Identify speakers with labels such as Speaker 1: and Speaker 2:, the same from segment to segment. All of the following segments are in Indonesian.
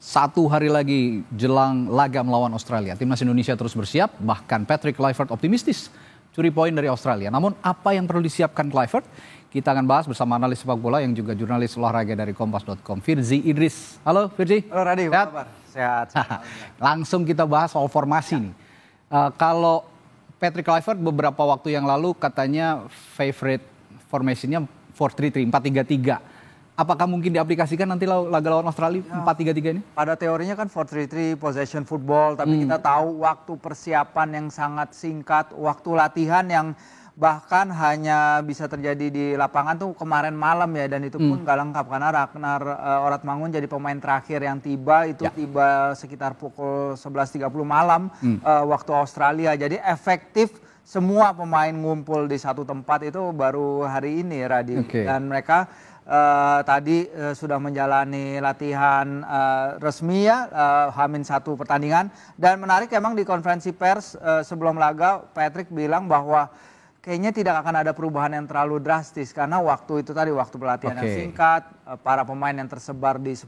Speaker 1: Satu hari lagi jelang laga melawan Australia, timnas Indonesia terus bersiap, bahkan Patrick Kluivert optimistis curi poin dari Australia. Namun apa yang perlu disiapkan Kluivert? Kita akan bahas bersama analis sepak bola yang juga jurnalis olahraga dari Kompas.com, Firzi Idris. Halo Firzi.
Speaker 2: Halo Radi,
Speaker 1: sehat?
Speaker 2: apa kabar? Sehat.
Speaker 1: Langsung kita bahas soal formasi nih. Kalau Patrick Kluivert beberapa waktu yang lalu katanya favorite formasinya 4-3-3, 4-3-3. Apakah mungkin diaplikasikan nanti laga lawan Australia 4-3-3 ini?
Speaker 2: Pada teorinya kan 4-3-3 possession football, tapi kita tahu waktu persiapan yang sangat singkat, waktu latihan yang bahkan hanya bisa terjadi di lapangan tuh kemarin malam ya, dan itu pun nggak lengkap karena Ragnar Oratmangun jadi pemain terakhir yang tiba tiba sekitar pukul 11.30 malam waktu Australia. Jadi efektif semua pemain ngumpul di satu tempat itu baru hari ini, Radi. Dan mereka tadi sudah menjalani latihan resmi ya, H-1 pertandingan. Dan menarik emang di konferensi pers sebelum laga Patrick bilang bahwa kayaknya tidak akan ada perubahan yang terlalu drastis karena waktu itu tadi waktu pelatihan yang singkat, para pemain yang tersebar di 10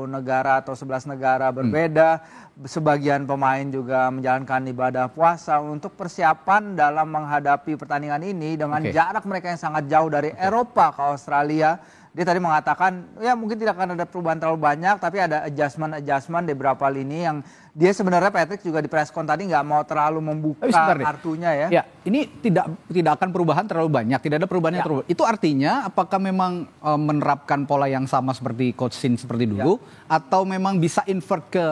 Speaker 2: negara atau 11 negara berbeda, sebagian pemain juga menjalankan ibadah puasa untuk persiapan dalam menghadapi pertandingan ini dengan jarak mereka yang sangat jauh dari Eropa ke Australia. Dia tadi mengatakan ya mungkin tidak akan ada perubahan terlalu banyak, tapi ada adjustment di beberapa lini yang dia sebenarnya Patrick juga di preskon tadi nggak mau terlalu membuka kartunya ya.
Speaker 1: Ya, ini tidak akan perubahan terlalu banyak, tidak ada perubahan yang terlalu. Itu artinya apakah memang menerapkan pola yang sama seperti Coach Shin seperti dulu atau memang bisa invert ke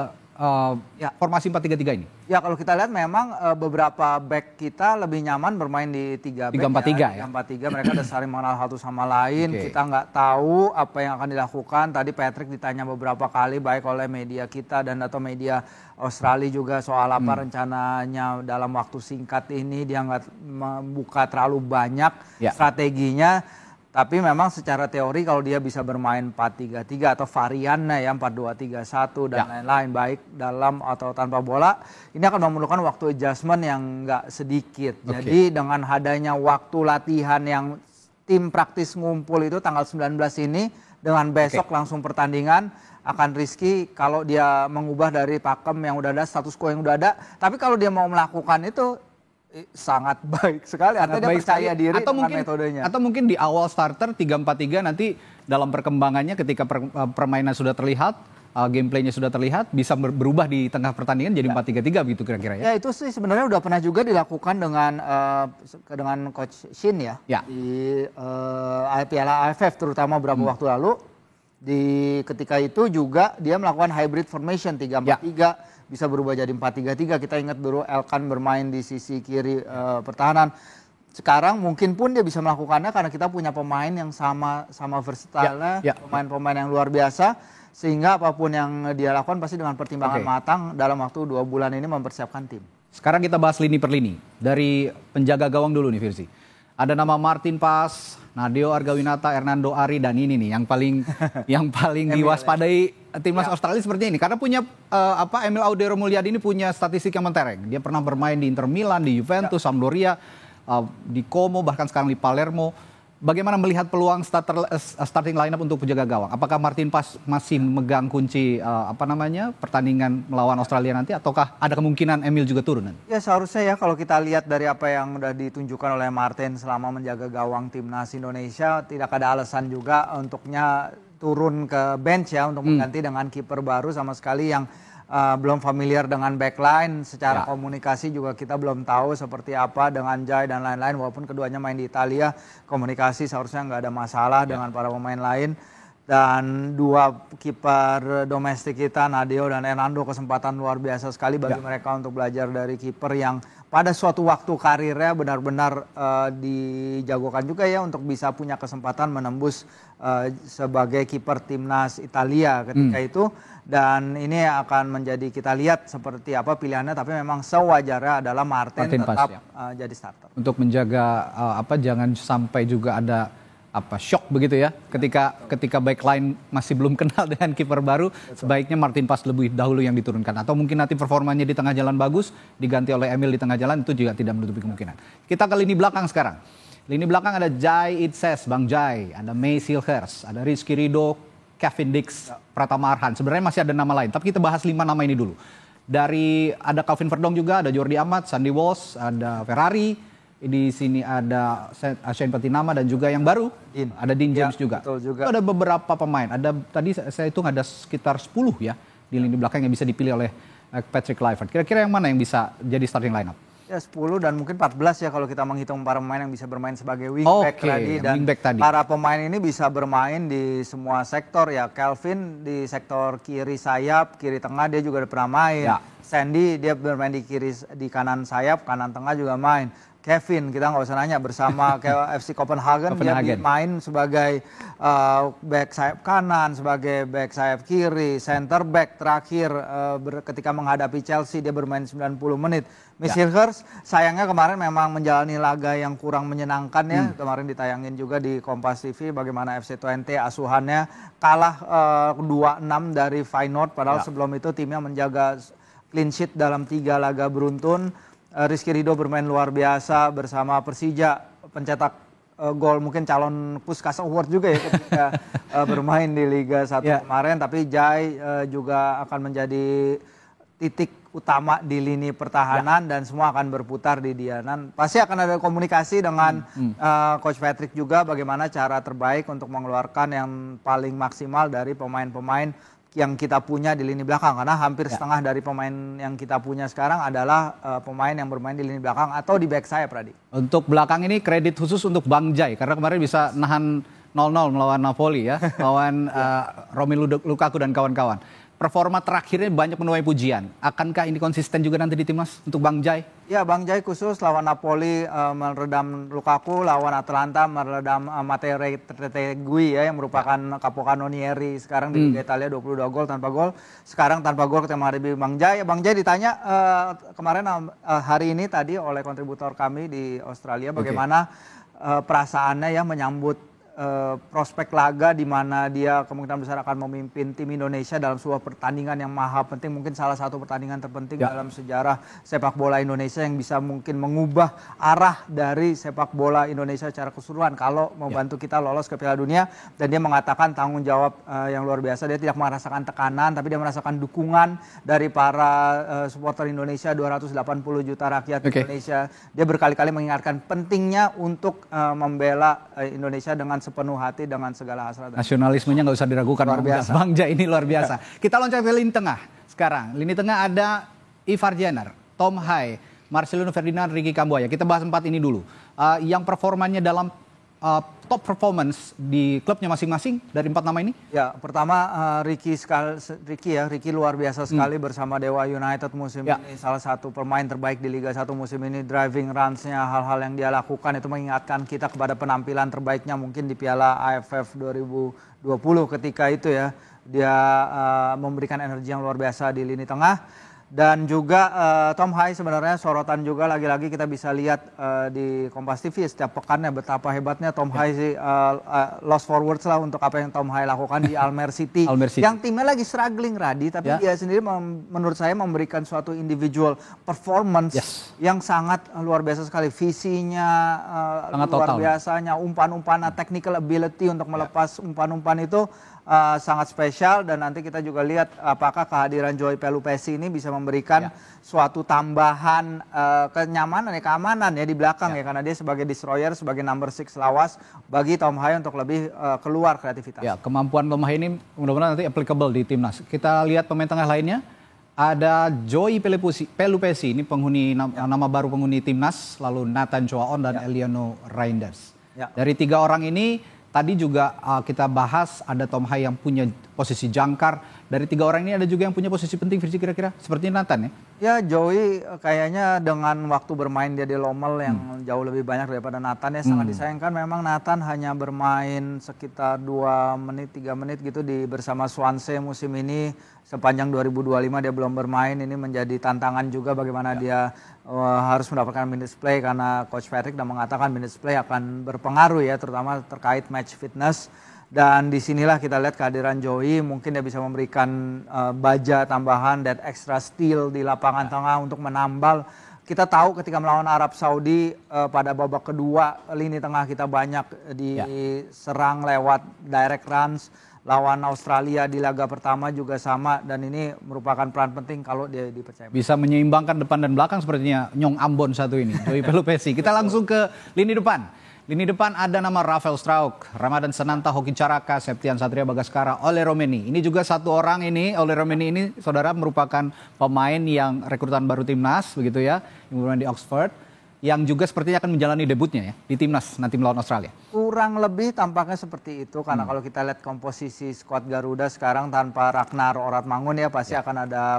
Speaker 1: formasi 4-3-3 ini?
Speaker 2: Ya kalau kita lihat memang beberapa back kita lebih nyaman bermain di 3 back
Speaker 1: 3-4-3 ya.
Speaker 2: 3-4-3 mereka udah saling mengenal satu sama lain. Kita nggak tahu apa yang akan dilakukan. Tadi Patrick ditanya beberapa kali baik oleh media kita dan atau media Australia juga soal apa rencananya dalam waktu singkat ini. Dia nggak membuka terlalu banyak strateginya. Tapi memang secara teori kalau dia bisa bermain 4-3-3 atau variannya ya 4-2-3-1 dan lain-lain baik dalam atau tanpa bola, ini akan memerlukan waktu adjustment yang nggak sedikit. Jadi dengan adanya waktu latihan yang tim praktis ngumpul itu tanggal 19 ini dengan besok langsung pertandingan, akan risky kalau dia mengubah dari pakem yang udah ada, status quo yang udah ada. Tapi kalau dia mau melakukan itu sangat baik sekali, artinya dia percaya diri
Speaker 1: atau
Speaker 2: dengan metodenya.
Speaker 1: Atau mungkin di awal starter 3-4-3 nanti dalam perkembangannya ketika permainan sudah terlihat, gameplaynya sudah terlihat, bisa berubah di tengah pertandingan jadi 4-3-3 gitu kira-kira ya.
Speaker 2: Ya itu sih sebenarnya udah pernah juga dilakukan dengan Coach Shin ya. Di Piala AFF terutama beberapa waktu lalu. Ketika itu juga dia melakukan hybrid formation 3-4-3. Bisa berubah jadi 4-3-3. Kita ingat dulu Elkan bermain di sisi kiri pertahanan. Sekarang mungkin pun dia bisa melakukannya karena kita punya pemain yang sama versatile, pemain-pemain yang luar biasa. Sehingga apapun yang dia lakukan pasti dengan pertimbangan matang dalam waktu 2 bulan ini mempersiapkan tim.
Speaker 1: Sekarang kita bahas lini per lini. Dari penjaga gawang dulu nih Firzi. Ada nama Martin Pas, Nadeo Argawinata, Hernando Ari, dan ini nih yang paling diwaspadai timnas Australia seperti ini karena punya Emil Audero Mulyadi ini punya statistik yang mentereng. Dia pernah bermain di Inter Milan, di Juventus, Sampdoria, di Como, bahkan sekarang di Palermo. Bagaimana melihat peluang starting lineup untuk penjaga gawang? Apakah Martin Pas masih memegang kunci pertandingan melawan Australia nanti, ataukah ada kemungkinan Emil juga turun nanti?
Speaker 2: Ya seharusnya ya kalau kita lihat dari apa yang sudah ditunjukkan oleh Martin selama menjaga gawang timnas Indonesia, tidak ada alasan juga untuknya turun ke bench ya untuk mengganti dengan kiper baru sama sekali yang belum familiar dengan backline, secara komunikasi juga kita belum tahu seperti apa dengan Jai dan lain-lain, walaupun keduanya main di Italia, komunikasi seharusnya nggak ada masalah dengan para pemain lain. Dan 2 kiper domestik kita, Nadeo dan Hernando, kesempatan luar biasa sekali bagi mereka untuk belajar dari kiper yang pada suatu waktu karirnya benar-benar dijagokan juga ya untuk bisa punya kesempatan menembus sebagai kiper timnas Italia ketika itu. Dan ini akan menjadi kita lihat seperti apa pilihannya, tapi memang sewajarnya adalah Martin tetap jadi starter.
Speaker 1: Untuk menjaga jangan sampai juga ada shock begitu ya ketika backline masih belum kenal dengan kiper baru. Sebaiknya Martin Pas lebih dahulu yang diturunkan, atau mungkin nanti performanya di tengah jalan bagus diganti oleh Emil di tengah jalan, itu juga tidak menutupi kemungkinan. Kita ke lini belakang sekarang. Lini belakang ada Jai Itses, Bang Jai, ada May Silhers, ada Rizky Ridho, Kevin Dix, Pratama Arhan. Sebenarnya masih ada nama lain, tapi kita bahas 5 nama ini dulu. Ada Calvin Verdong juga, ada Jordi Amat, Sandy Walsh, ada Ferrari, di sini ada Shane Patinama dan juga yang baru ada Dean James juga.
Speaker 2: Juga.
Speaker 1: Itu ada beberapa pemain. Tadi saya hitung ada sekitar 10 ya di lini belakang yang bisa dipilih oleh Patrick Kluivert. Kira-kira yang mana yang bisa jadi starting lineup?
Speaker 2: Ya 10 dan mungkin 14 ya kalau kita menghitung para pemain yang bisa bermain sebagai wingback tadi. Dan para pemain ini bisa bermain di semua sektor ya. Calvin di sektor kiri sayap, kiri tengah dia juga udah pernah main. Ya. Sandy dia bermain di kanan sayap, kanan tengah juga main. Kevin kita nggak usah nanya bersama FC Copenhagen dia main sebagai back sayap kanan, sebagai back sayap kiri, center back terakhir ketika menghadapi Chelsea dia bermain 90 menit. Hilgers sayangnya kemarin memang menjalani laga yang kurang menyenangkan ya. Kemarin ditayangin juga di Kompas TV bagaimana FC Twente asuhannya kalah 2-6 dari Feyenoord padahal sebelum itu timnya menjaga clean sheet dalam 3 laga beruntun. Rizky Ridho bermain luar biasa bersama Persija, pencetak gol mungkin calon Puskás Award juga ya ketika bermain di Liga 1 kemarin. Tapi Jai juga akan menjadi titik utama di lini pertahanan dan semua akan berputar di dia. Dan pasti akan ada komunikasi dengan Coach Patrick juga bagaimana cara terbaik untuk mengeluarkan yang paling maksimal dari pemain-pemain yang kita punya di lini belakang, karena hampir setengah dari pemain yang kita punya sekarang adalah pemain yang bermain di lini belakang atau di back sayap, Pradi.
Speaker 1: Untuk belakang ini kredit khusus untuk Bang Jai karena kemarin bisa nahan 0-0 melawan Napoli ya, lawan Romelu Lukaku dan kawan-kawan. Performa terakhirnya banyak menuai pujian. Akankah ini konsisten juga nanti di timnas untuk Bang Jai?
Speaker 2: Ya, Bang Jai khusus lawan Napoli meredam Lukaku, lawan Atalanta meredam Matteo Retegui ya yang merupakan Capocannonieri sekarang di Liga Italia 22 gol tanpa gol. Sekarang tanpa gol ketika menghadapi Bang Jai. Bang Jai ditanya kemarin hari ini tadi oleh kontributor kami di Australia bagaimana perasaannya ya menyambut prospek laga di mana dia kemungkinan besar akan memimpin tim Indonesia dalam sebuah pertandingan yang maha penting, mungkin salah satu pertandingan terpenting dalam sejarah sepak bola Indonesia yang bisa mungkin mengubah arah dari sepak bola Indonesia secara keseluruhan kalau membantu kita lolos ke Piala Dunia. Dan dia mengatakan tanggung jawab yang luar biasa, dia tidak merasakan tekanan tapi dia merasakan dukungan dari para supporter Indonesia, 280 juta rakyat Indonesia. Dia berkali-kali mengingatkan pentingnya untuk membela Indonesia dengan sepenuh hati dengan segala hasrat.
Speaker 1: Nasionalismenya nggak usah diragukan.
Speaker 2: Luar biasa.
Speaker 1: Bang Jai ini luar biasa. Kita loncat ke lini tengah sekarang. Lini tengah ada Ivar Jenner, Tom Hai, Marcelino Ferdinand, Ricky Kambuaya. Kita bahas 4 ini dulu. Yang performanya dalam top performance di klubnya masing-masing dari 4 nama ini? Ya, pertama Ricky luar biasa sekali bersama Dewa United musim ini. Salah satu pemain terbaik di Liga 1 musim ini. Driving runs-nya, hal-hal yang dia lakukan itu mengingatkan kita kepada penampilan terbaiknya mungkin di Piala AFF 2020 ketika itu ya. Dia memberikan energi yang luar biasa di lini tengah. Dan juga Tom Hai sebenarnya sorotan juga, lagi-lagi kita bisa lihat di Kompas TV setiap pekannya betapa hebatnya Tom Hai sih, lost forwards lah untuk apa yang Tom Hai lakukan di Almere City. Yang timnya lagi struggling Radi, tapi dia sendiri menurut saya memberikan suatu individual performance yang sangat luar biasa sekali. Visinya luar biasanya, umpan-umpan, technical ability untuk melepas umpan-umpan itu sangat spesial. Dan nanti kita juga lihat apakah kehadiran Joey Pelupesi ini bisa memberikan suatu tambahan kenyamanan keamanan ya di belakang ya, karena dia sebagai destroyer, sebagai number 6 lawas bagi Tom Hai untuk lebih keluar kreativitas. Ya, kemampuan Tom Hai ini mudah-mudahan nanti applicable di timnas. Kita lihat pemain tengah lainnya. Ada Joey Pelupesi, ini penghuni nama baru penghuni timnas, lalu Nathan Choaon dan Eliano Reinders. Dari 3 orang ini tadi juga kita bahas ada Tom Hai yang punya posisi jangkar. Dari 3 orang ini ada juga yang punya posisi penting, Virsi, kira-kira seperti Nathan ya? Ya, Joey kayaknya dengan waktu bermain dia di Lommel yang jauh lebih banyak daripada Nathan ya. Sangat disayangkan memang Nathan hanya bermain sekitar 2 menit, 3 menit gitu bersama Swansea musim ini. Sepanjang 2025 dia belum bermain. Ini menjadi tantangan juga bagaimana dia harus mendapatkan minutes play, karena Coach Patrick sudah mengatakan minutes play akan berpengaruh ya, terutama terkait match fitness. Dan disinilah kita lihat kehadiran Joey, mungkin dia bisa memberikan baja tambahan, that extra steal di lapangan tengah untuk menambal. Kita tahu ketika melawan Arab Saudi pada babak kedua, lini tengah kita banyak diserang lewat direct runs.
Speaker 2: lawan Australia di laga pertama juga sama, dan ini merupakan peran penting kalau dia dipercaya.
Speaker 1: Bisa menyeimbangkan depan dan belakang sepertinya Nyong Ambon satu ini, Joey Pelupesi. Kita langsung ke lini depan. Lini depan ada nama Rafael Strauch, Ramadan Sananta, Hoki Caraka, Septian Satria Bagaskara, Ole Romeni. Ini juga satu orang ini, Ole Romeni ini saudara merupakan pemain yang rekrutan baru timnas begitu ya, yang bermain di Oxford, yang juga sepertinya akan menjalani debutnya ya di timnas nanti melawan Australia.
Speaker 2: Kurang lebih tampaknya seperti itu, karena kalau kita lihat komposisi skuad Garuda sekarang tanpa Ragnar Oratmangun ya pasti akan ada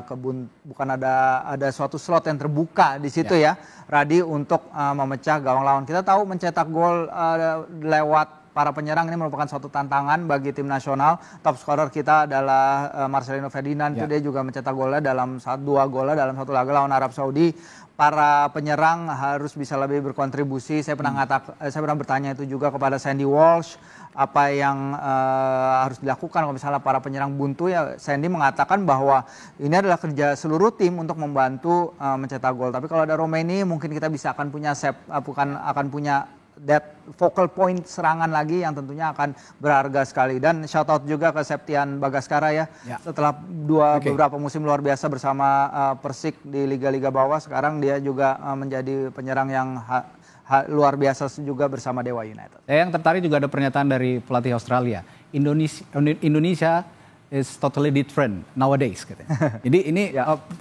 Speaker 2: ada suatu slot yang terbuka di situ ya Radi untuk memecah gawang lawan. Kita tahu mencetak gol lewat para penyerang ini merupakan suatu tantangan bagi tim nasional. Top scorer kita adalah Marcelino Ferdinand, itu dia juga mencetak golnya dalam 2 golnya dalam satu laga lawan Arab Saudi. Para penyerang harus bisa lebih berkontribusi. Saya pernah bertanya itu juga kepada Sandy Walsh, apa yang harus dilakukan kalau misalnya para penyerang buntu ya. Sandy mengatakan bahwa ini adalah kerja seluruh tim untuk membantu mencetak gol. Tapi kalau ada Romeni mungkin kita bisa akan punya that focal point serangan lagi yang tentunya akan berharga sekali. Dan shout out juga ke Septian Bagaskara ya. Setelah beberapa musim luar biasa bersama Persik di liga-liga bawah, sekarang dia juga menjadi penyerang yang luar biasa juga bersama Dewa United.
Speaker 1: Yang tertarik juga ada pernyataan dari pelatih Australia. Indonesia is totally different nowadays katanya. Jadi ini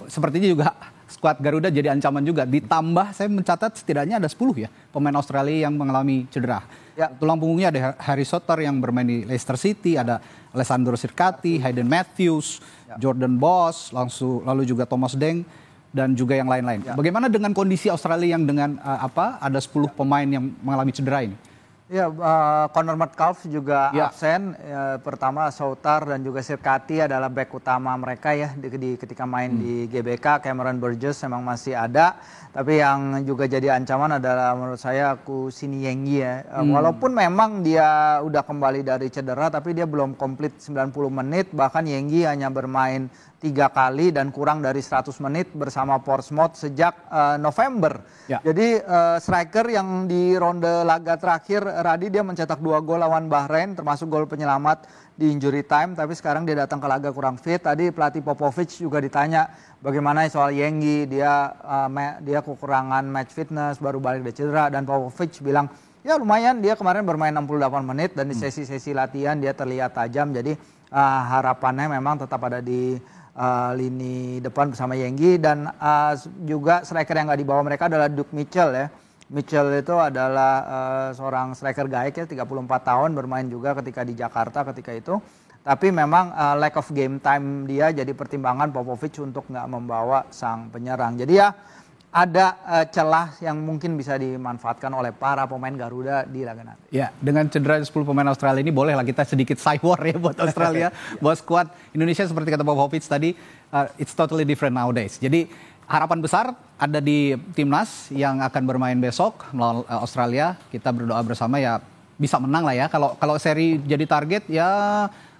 Speaker 1: sepertinya juga skuad Garuda jadi ancaman juga. Ditambah saya mencatat setidaknya ada 10 ya pemain Australia yang mengalami cedera. Tulang punggungnya ada Harry Soter yang bermain di Leicester City, ada Alessandro Sirkati, Hayden Matthews, Jordan Boss, lalu juga Thomas Deng dan juga yang lain-lain. Bagaimana dengan kondisi Australia yang dengan ada 10 pemain yang mengalami cedera ini?
Speaker 2: Ya, Connor Metcalf juga absen. Pertama Soutar dan juga Sirkati adalah back utama mereka ya ketika main di GBK. Cameron Burgess memang masih ada, tapi yang juga jadi ancaman adalah menurut saya Kusini Yenggi ya. Walaupun memang dia udah kembali dari cedera, tapi dia belum komplit 90 menit. Bahkan Yenggi hanya bermain 3 kali dan kurang dari 100 menit bersama Portsmouth sejak November. Jadi striker yang di ronde laga terakhir Radi dia mencetak 2 gol lawan Bahrain, termasuk gol penyelamat di injury time, tapi sekarang dia datang ke laga kurang fit. Tadi pelatih Popovic juga ditanya bagaimana soal Yenggi, dia kekurangan match fitness, baru balik dari cedera, dan Popovic bilang ya lumayan, dia kemarin bermain 68 menit dan di sesi-sesi latihan dia terlihat tajam. Jadi harapannya memang tetap ada di lini depan bersama Yenggi, dan juga striker yang nggak dibawa mereka adalah Duke Mitchell ya. Mitchell itu adalah seorang striker gaek ya, 34 tahun, bermain juga ketika di Jakarta ketika itu. Tapi memang lack of game time dia jadi pertimbangan Popovic untuk nggak membawa sang penyerang. Jadi ya ada celah yang mungkin bisa dimanfaatkan oleh para pemain Garuda di laga nanti.
Speaker 1: Ya, dengan cedera 10 pemain Australia ini bolehlah kita sedikit side war ya buat Australia. Buat skuad Indonesia seperti kata Popovic tadi, it's totally different nowadays. Jadi harapan besar ada di timnas yang akan bermain besok melawan Australia. Kita berdoa bersama ya bisa menang lah ya. Kalau seri jadi target ya,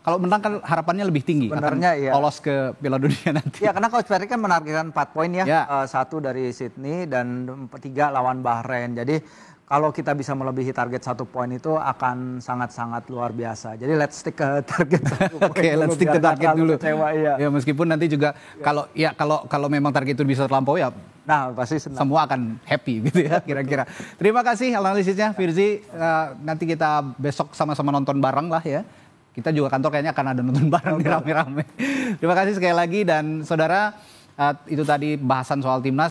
Speaker 1: kalau menang kan harapannya lebih tinggi.
Speaker 2: Sebenarnya
Speaker 1: akan lolos ke Piala Dunia nanti.
Speaker 2: Ya, karena Coach Ferry kan menargetkan 4 poin ya. 1 dari Sydney dan 3 lawan Bahrain. Jadi kalau kita bisa melebihi target 1 poin itu akan sangat-sangat luar biasa. Jadi let's stick ke target 1 poin.
Speaker 1: Oke, let's stick ke target dulu.
Speaker 2: Kecewa,
Speaker 1: ya meskipun nanti juga kalau memang target itu bisa terlampaui ya,
Speaker 2: nah pasti senang.
Speaker 1: Semua akan happy gitu ya kira-kira. Terima kasih analisisnya Firzi. Nanti kita besok sama-sama nonton bareng lah ya. Kita juga kantor kayaknya akan ada nonton bareng nih rame-rame. Terima kasih sekali lagi, dan saudara itu tadi bahasan soal timnas.